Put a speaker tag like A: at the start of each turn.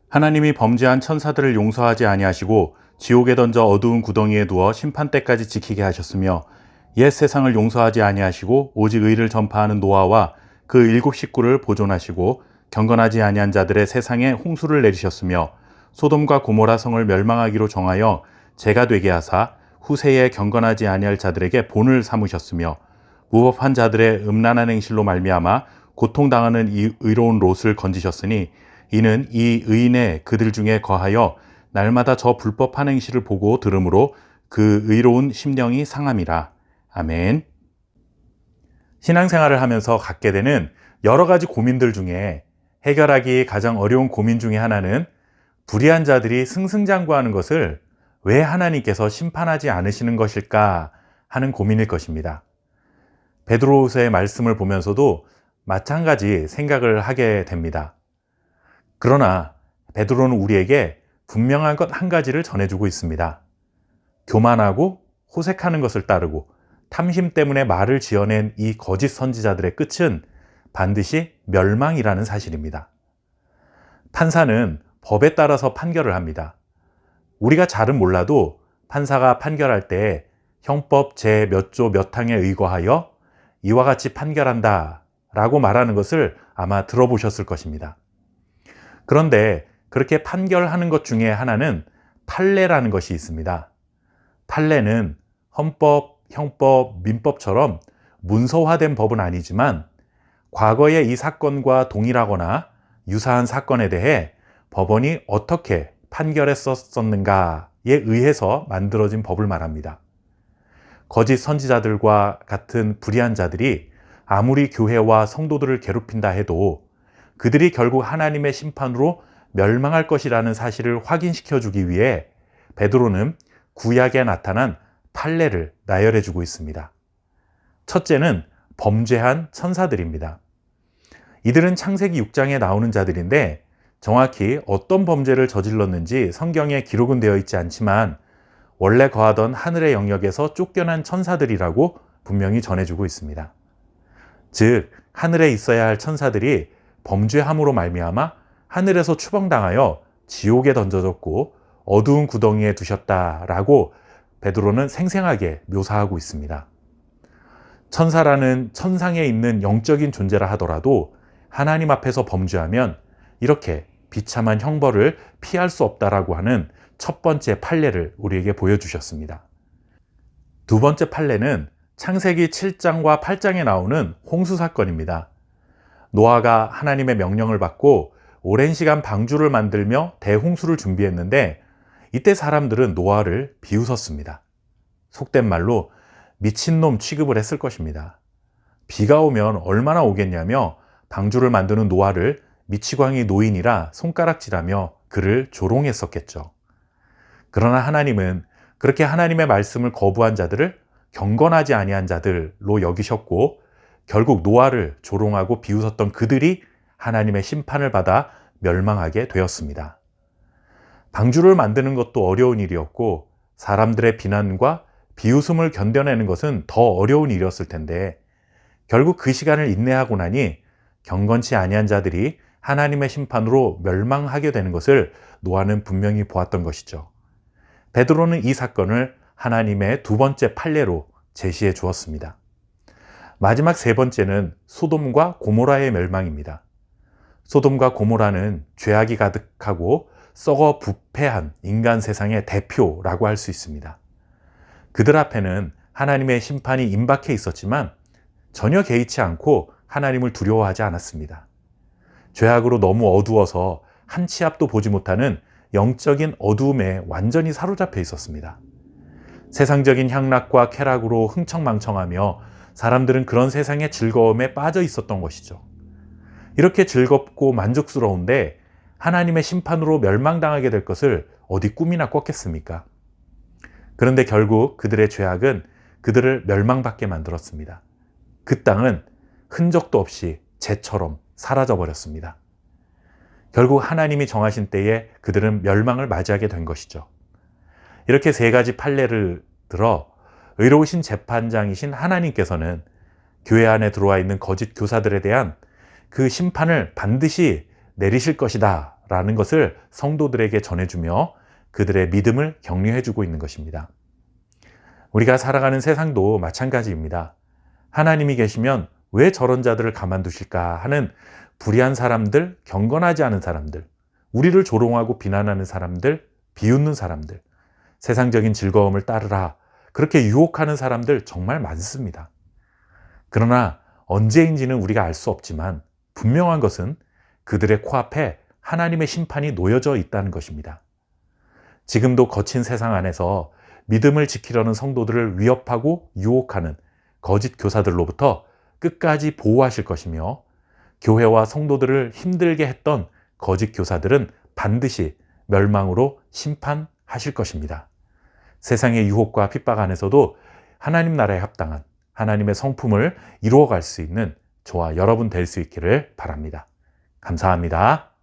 A: 하나님이 범죄한 천사들을 용서하지 아니하시고 지옥에 던져 어두운 구덩이에 두어 심판 때까지 지키게 하셨으며 옛 세상을 용서하지 아니하시고 오직 의를 전파하는 노아와 그 7식구를 보존하시고 경건하지 아니한 자들의 세상에 홍수를 내리셨으며 소돔과 고모라 성을 멸망하기로 정하여 재가 되게 하사 후세에 경건하지 아니할 자들에게 본을 삼으셨으며 무법한 자들의 음란한 행실로 말미암아 고통당하는 이 의로운 롯을 건지셨으니 이는 이 의인의 그들 중에 거하여 날마다 저 불법한 행실을 보고 들으므로 그 의로운 심령이 상함이라. 아멘. 신앙생활을 하면서 갖게 되는 여러 가지 고민들 중에 해결하기 가장 어려운 고민 중에 하나는 불의한 자들이 승승장구하는 것을 왜 하나님께서 심판하지 않으시는 것일까 하는 고민일 것입니다. 베드로후서의 말씀을 보면서도 마찬가지 생각을 하게 됩니다. 그러나 베드로는 우리에게 분명한 것 한 가지를 전해주고 있습니다. 교만하고 호색하는 것을 따르고 탐심 때문에 말을 지어낸 이 거짓 선지자들의 끝은 반드시 멸망이라는 사실입니다. 판사는 법에 따라서 판결을 합니다. 우리가 잘은 몰라도 판사가 판결할 때 형법 제 몇 조 몇 항에 의거하여 이와 같이 판결한다 라고 말하는 것을 아마 들어보셨을 것입니다. 그런데 그렇게 판결하는 것 중에 하나는 판례라는 것이 있습니다. 판례는 헌법, 형법, 민법처럼 문서화된 법은 아니지만 과거에 이 사건과 동일하거나 유사한 사건에 대해 법원이 어떻게 판결했었는가에 의해서 만들어진 법을 말합니다. 거짓 선지자들과 같은 불의한 자들이 아무리 교회와 성도들을 괴롭힌다 해도 그들이 결국 하나님의 심판으로 멸망할 것이라는 사실을 확인시켜주기 위해 베드로는 구약에 나타난 판례를 나열해주고 있습니다. 첫째는 범죄한 천사들입니다. 이들은 창세기 6장에 나오는 자들인데 정확히 어떤 범죄를 저질렀는지 성경에 기록은 되어 있지 않지만 원래 거하던 하늘의 영역에서 쫓겨난 천사들이라고 분명히 전해주고 있습니다. 즉 하늘에 있어야 할 천사들이 범죄함으로 말미암아 하늘에서 추방당하여 지옥에 던져졌고 어두운 구덩이에 두셨다라고 베드로는 생생하게 묘사하고 있습니다. 천사라는 천상에 있는 영적인 존재라 하더라도 하나님 앞에서 범죄하면 이렇게 비참한 형벌을 피할 수 없다라고 하는 첫 번째 판례를 우리에게 보여주셨습니다. 두 번째 판례는 창세기 7장과 8장에 나오는 홍수 사건입니다. 노아가 하나님의 명령을 받고 오랜 시간 방주를 만들며 대홍수를 준비했는데 이때 사람들은 노아를 비웃었습니다. 속된 말로 미친놈 취급을 했을 것입니다. 비가 오면 얼마나 오겠냐며 방주를 만드는 노아를 미치광이 노인이라 손가락질하며 그를 조롱했었겠죠. 그러나 하나님은 그렇게 하나님의 말씀을 거부한 자들을 경건하지 아니한 자들로 여기셨고 결국 노아를 조롱하고 비웃었던 그들이 하나님의 심판을 받아 멸망하게 되었습니다. 방주를 만드는 것도 어려운 일이었고 사람들의 비난과 비웃음을 견뎌내는 것은 더 어려운 일이었을 텐데 결국 그 시간을 인내하고 나니 경건치 아니한 자들이 하나님의 심판으로 멸망하게 되는 것을 노아는 분명히 보았던 것이죠. 베드로는 이 사건을 하나님의 두 번째 판례로 제시해 주었습니다. 마지막 세 번째는 소돔과 고모라의 멸망입니다. 소돔과 고모라는 죄악이 가득하고 썩어 부패한 인간 세상의 대표라고 할 수 있습니다. 그들 앞에는 하나님의 심판이 임박해 있었지만 전혀 개의치 않고 하나님을 두려워하지 않았습니다. 죄악으로 너무 어두워서 한 치 앞도 보지 못하는 영적인 어두움에 완전히 사로잡혀 있었습니다. 세상적인 향락과 쾌락으로 흥청망청하며 사람들은 그런 세상의 즐거움에 빠져 있었던 것이죠. 이렇게 즐겁고 만족스러운데 하나님의 심판으로 멸망당하게 될 것을 어디 꿈이나 꿨겠습니까? 그런데 결국 그들의 죄악은 그들을 멸망받게 만들었습니다. 그 땅은 흔적도 없이 재처럼 사라져버렸습니다. 결국 하나님이 정하신 때에 그들은 멸망을 맞이하게 된 것이죠. 이렇게 세 가지 판례를 들어 의로우신 재판장이신 하나님께서는 교회 안에 들어와 있는 거짓 교사들에 대한 그 심판을 반드시 내리실 것이다 라는 것을 성도들에게 전해주며 그들의 믿음을 격려해주고 있는 것입니다. 우리가 살아가는 세상도 마찬가지입니다. 하나님이 계시면 왜 저런 자들을 가만두실까 하는 불의한 사람들, 경건하지 않은 사람들, 우리를 조롱하고 비난하는 사람들, 비웃는 사람들, 세상적인 즐거움을 따르라 그렇게 유혹하는 사람들 정말 많습니다. 그러나 언제인지는 우리가 알 수 없지만 분명한 것은 그들의 코앞에 하나님의 심판이 놓여져 있다는 것입니다. 지금도 거친 세상 안에서 믿음을 지키려는 성도들을 위협하고 유혹하는 거짓 교사들로부터 끝까지 보호하실 것이며 교회와 성도들을 힘들게 했던 거짓 교사들은 반드시 멸망으로 심판하실 것입니다. 세상의 유혹과 핍박 안에서도 하나님 나라에 합당한 하나님의 성품을 이루어갈 수 있는 저와 여러분 될 수 있기를 바랍니다. 감사합니다.